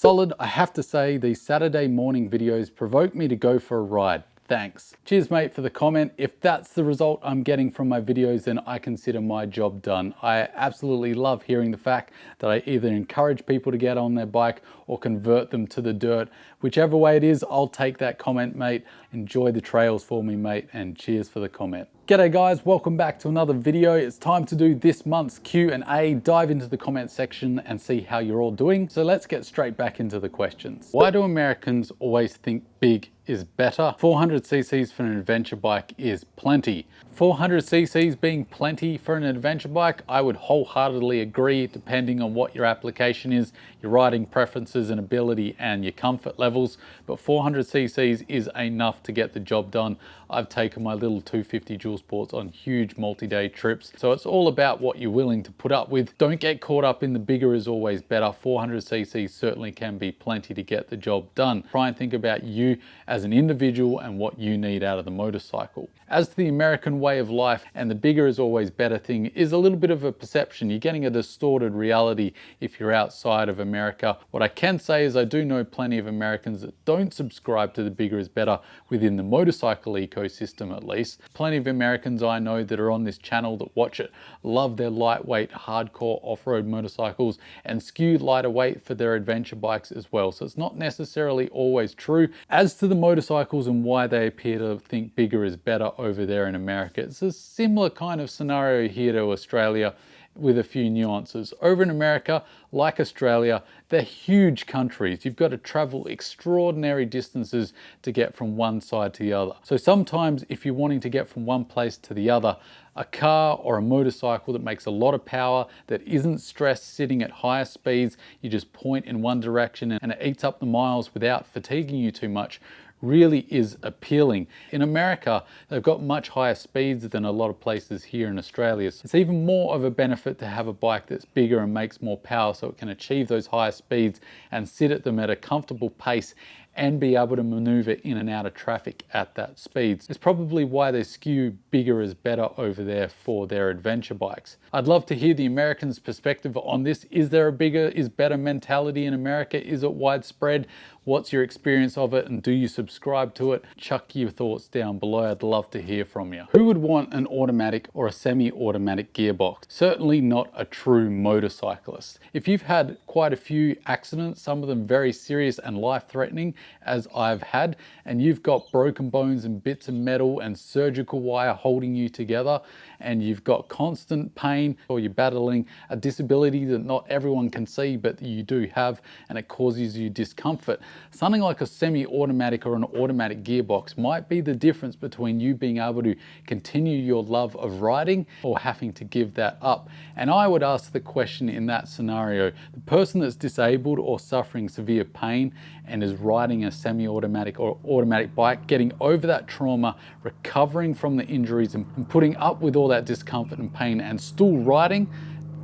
Solid, I have to say, these Saturday morning videos provoke me to go for a ride. Thanks. Cheers mate for the comment. If that's the result I'm getting from my videos, then I consider my job done. I absolutely love hearing the fact that I either encourage people to get on their bike or convert them to the dirt. Whichever way it is, I'll take that comment, mate. Enjoy the trails for me, mate, and cheers for the comment. G'day guys, welcome back to another video. It's time to do this month's Q&A, dive into the comment section and see how you're all doing. So let's get straight back into the questions. Why do Americans always think big is better? 400 cc's for an adventure bike is plenty. 400 cc's being plenty for an adventure bike, I would wholeheartedly agree, depending on what your application is, your riding preferences and ability and your comfort levels. But 400 cc's is enough to get the job done. I've taken my little 250 dual sports on huge multi-day trips. So it's all about what you're willing to put up with. Don't get caught up in the bigger is always better. 400 cc's certainly can be plenty to get the job done. Try and think about you as an individual and what you need out of the motorcycle. As to the American way of life and the bigger is always better thing is a little bit of a perception. You're getting a distorted reality if you're outside of America. What I can say is I do know plenty of Americans that don't subscribe to the bigger is better within the motorcycle ecosystem at least. Plenty of Americans I know that are on this channel that watch it love their lightweight hardcore off-road motorcycles and skew lighter weight for their adventure bikes as well. So it's not necessarily always true. As to the motorcycles and why they appear to think bigger is better over there in America, it's a similar kind of scenario here to Australia with a few nuances. Over in America, like Australia, they're huge countries. You've got to travel extraordinary distances to get from one side to the other. So sometimes if you're wanting to get from one place to the other, a car or a motorcycle that makes a lot of power, that isn't stressed sitting at higher speeds, you just point in one direction and it eats up the miles without fatiguing you too much, really is appealing. In America, they've got much higher speeds than a lot of places here in Australia. So it's even more of a benefit to have a bike that's bigger and makes more power so it can achieve those higher speeds and sit at them at a comfortable pace and be able to maneuver in and out of traffic at that speed. It's probably why they skew bigger is better over there for their adventure bikes. I'd love to hear the Americans' perspective on this. Is there a bigger is better mentality in America? Is it widespread? What's your experience of it and do you subscribe to it? Chuck your thoughts down below. I'd love to hear from you. Who would want an automatic or a semi-automatic gearbox? Certainly not a true motorcyclist. If you've had quite a few accidents, some of them very serious and life-threatening, as I've had, and you've got broken bones and bits of metal and surgical wire holding you together, and you've got constant pain, or you're battling a disability that not everyone can see but you do have, and it causes you discomfort, something like a semi-automatic or an automatic gearbox might be the difference between you being able to continue your love of riding or having to give that up. And I would ask the question in that scenario, the person that's disabled or suffering severe pain and is riding a semi-automatic or automatic bike, getting over that trauma, recovering from the injuries and putting up with all that discomfort and pain and still riding,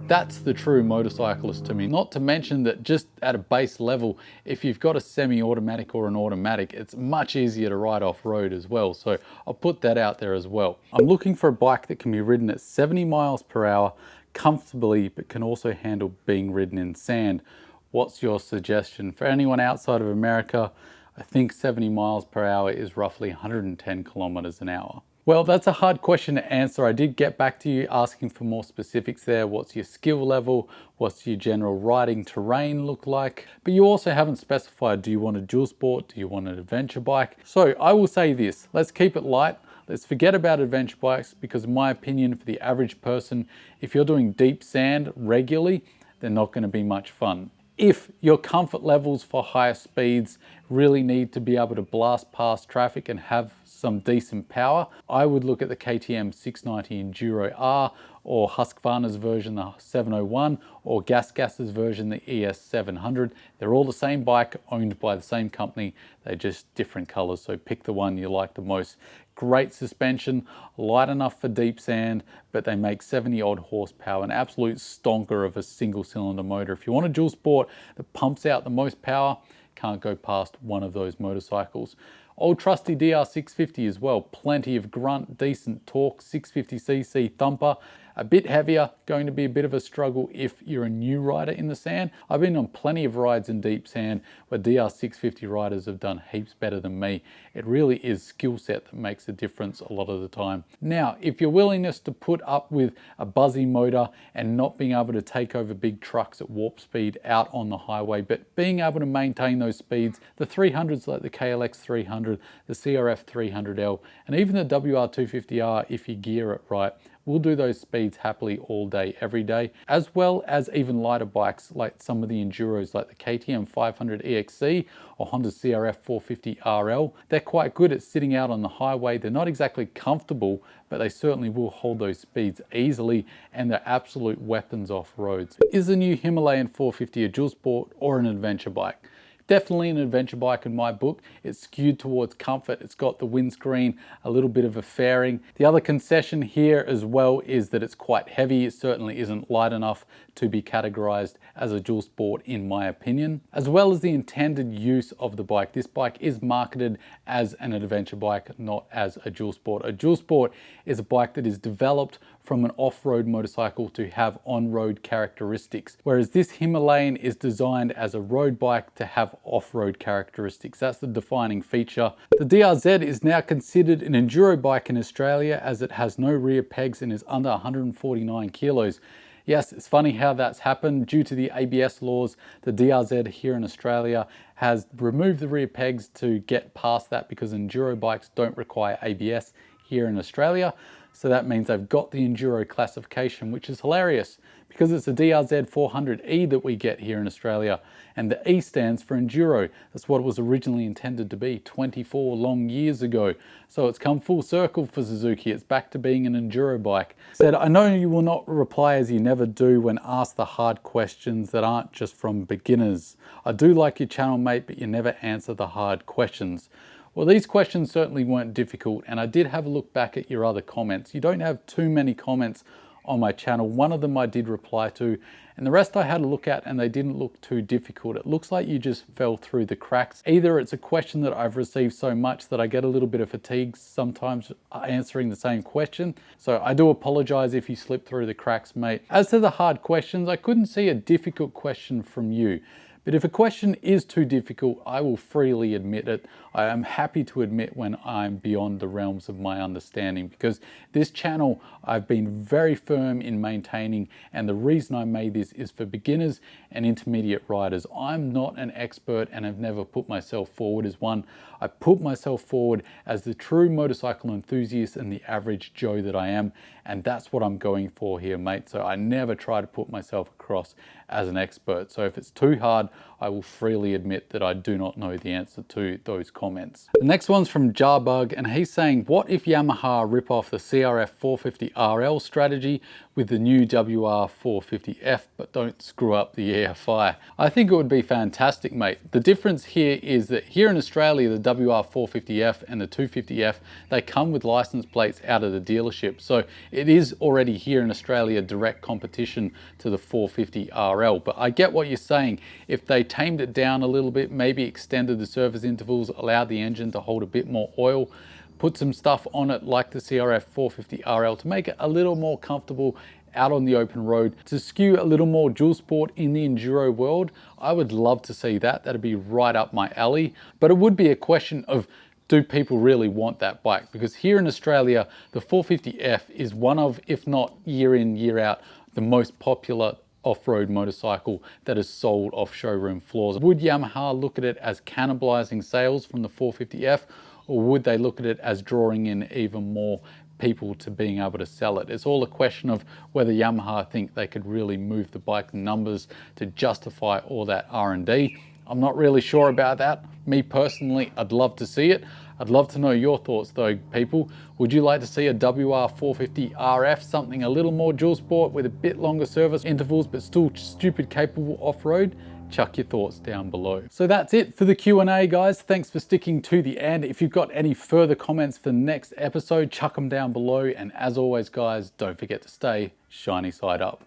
that's the true motorcyclist to me. Not to mention that just at a base level, if you've got a semi-automatic or an automatic, it's much easier to ride off-road as well. So I'll put that out there as well. I'm looking for a bike that can be ridden at 70 miles per hour comfortably, but can also handle being ridden in sand. What's your suggestion? For anyone outside of America, I think 70 miles per hour is roughly 110 kilometers an hour. Well, that's a hard question to answer. I did get back to you asking for more specifics there. What's your skill level? What's your general riding terrain look like? But you also haven't specified, do you want a dual sport? Do you want an adventure bike? So I will say this, let's keep it light. Let's forget about adventure bikes because in my opinion, for the average person, if you're doing deep sand regularly, they're not going to be much fun. If your comfort levels for higher speeds really need to be able to blast past traffic and have some decent power, I would look at the KTM 690 Enduro R or Husqvarna's version, the 701, or GasGas's version, the ES 700. They're all the same bike owned by the same company. They're just different colors, so pick the one you like the most. Great suspension, light enough for deep sand, but they make 70 odd horsepower, an absolute stonker of a single cylinder motor. If you want a dual sport that pumps out the most power, can't go past one of those motorcycles. Old trusty DR650 as well, plenty of grunt, decent torque, 650cc thumper, A bit heavier, going to be a bit of a struggle if you're a new rider in the sand. I've been on plenty of rides in deep sand where DR650 riders have done heaps better than me. It really is skill set that makes a difference a lot of the time. Now, if your willingness to put up with a buzzy motor and not being able to take over big trucks at warp speed out on the highway, but being able to maintain those speeds, the 300s like the KLX 300, the CRF 300L, and even the WR450R if you gear it right, we'll do those speeds happily all day, every day, as well as even lighter bikes like some of the Enduros like the KTM 500 EXC or Honda CRF 450RL. They're quite good at sitting out on the highway. They're not exactly comfortable, but they certainly will hold those speeds easily, and they're absolute weapons off roads. Is the new Himalayan 450 a dual sport or an adventure bike? Definitely an adventure bike in my book. It's skewed towards comfort. It's got the windscreen, a little bit of a fairing. The other concession here as well is that it's quite heavy. It certainly isn't light enough to be categorized as a dual sport in my opinion. As well as the intended use of the bike. This bike is marketed as an adventure bike, not as a dual sport. A dual sport is a bike that is developed from an off-road motorcycle to have on-road characteristics, whereas this Himalayan is designed as a road bike to have off-road characteristics. That's the defining feature. The DRZ is now considered an enduro bike in Australia as it has no rear pegs and is under 149 kilos. Yes, it's funny how that's happened. Due to the ABS laws, the DRZ here in Australia has removed the rear pegs to get past that because enduro bikes don't require ABS here in Australia. So that means they've got the enduro classification, which is hilarious because it's a DRZ 400E that we get here in Australia. And the E stands for enduro. That's what it was originally intended to be 24 long years ago. So it's come full circle for Suzuki. It's back to being an enduro bike. Said, I know you will not reply as you never do when asked the hard questions that aren't just from beginners. I do like your channel, mate, but you never answer the hard questions. Well, these questions certainly weren't difficult, and I did have a look back at your other comments. You don't have too many comments on my channel. One of them I did reply to, and the rest I had a look at and they didn't look too difficult. It looks like you just fell through the cracks. Either it's a question that I've received so much that I get a little bit of fatigue sometimes answering the same question. So I do apologize if you slipped through the cracks, mate. As to the hard questions, I couldn't see a difficult question from you. But if a question is too difficult, I will freely admit it. I am happy to admit when I'm beyond the realms of my understanding, because this channel I've been very firm in maintaining, and the reason I made this is for beginners and intermediate riders. I'm not an expert and have never put myself forward as one. I put myself forward as the true motorcycle enthusiast and the average Joe that I am, and that's what I'm going for here, mate. So I never try to put myself across as an expert. So if it's too hard, I will freely admit that I do not know the answer to those comments. The next one's from Jarbug, and he's saying, what if Yamaha rip off the CRF 450RL strategy with the new WR450F, but don't screw up the EFI? I think it would be fantastic, mate. The difference here is that here in Australia, the WR450F and the 250F, they come with license plates out of the dealership. So it is already here in Australia direct competition to the 450RL. But I get what you're saying. If they tamed it down a little bit, maybe extended the service intervals, allowed the engine to hold a bit more oil, put some stuff on it like the CRF 450RL to make it a little more comfortable out on the open road, to skew a little more dual sport in the enduro world, I would love to see that. That'd be right up my alley. But it would be a question of, do people really want that bike? Because here in Australia, the 450F is one of, if not year in, year out, the most popular off-road motorcycle that is sold off showroom floors. Would Yamaha look at it as cannibalizing sales from the 450F, or would they look at it as drawing in even more people to being able to sell it? It's all a question of whether Yamaha think they could really move the bike numbers to justify all that R&D. I'm not really sure about that. Me personally, I'd love to see it. I'd love to know your thoughts though, people. Would you like to see a WR450RF, something a little more dual sport with a bit longer service intervals, but still stupid capable off-road? Chuck your thoughts down below. So that's it for the Q&A, guys. Thanks for sticking to the end. If you've got any further comments for the next episode, chuck them down below. And as always, guys, don't forget to stay shiny side up.